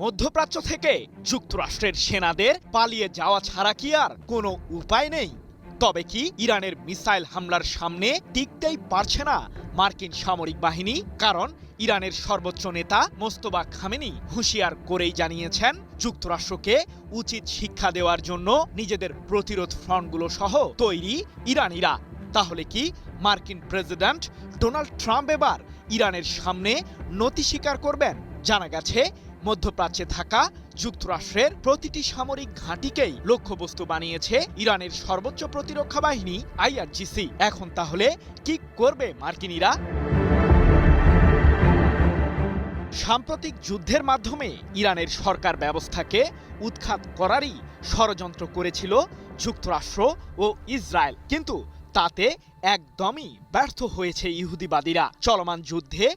মধ্যপ্রাচ্য থেকে যুক্তরাষ্ট্রের সেনাদের পালিয়ে যাওয়া ছাড়া কি আর কোনো উপায় নেই? তবে কি ইরানের মিসাইল হামলার সামনে টিকতেই পারছে না মার্কিন সামরিক বাহিনী? কারণ ইরানের সর্বোচ্চ নেতা মোস্তফা খামেনি হুঁশিয়ার করেই জানিয়েছেন, যুক্তরাষ্ট্রকে উচিত শিক্ষা দেওয়ার জন্য নিজেদের প্রতিরোধ ফ্রন্টগুলো সহ তৈরি ইরানিরা। তাহলে কি মার্কিন প্রেসিডেন্ট ডোনাল্ড ট্রাম্প এবার ইরানের সামনে নতি স্বীকার করবেন? জানা গেছে, মধ্যপ্রাচ্যে থাকা যুক্তরাষ্ট্রের প্রতিটি সামরিক ঘাঁটিকেই লক্ষ্যবস্তু বানিয়েছে ইরানের সর্বোচ্চ প্রতিরক্ষা বাহিনী আইআরজিসি। এখন তাহলে কি করবে মার্কিনিরা? সাম্প্রতিক যুদ্ধের মাধ্যমে ইরানের সরকার ব্যবস্থাকে উৎখাত করারই ষড়যন্ত্র করেছিল যুক্তরাষ্ট্র ও ইসরায়েল, কিন্তু তাতে একদমই ব্যর্থ হয়েছে ইহুদিবাদীরা। চলমান যুদ্ধে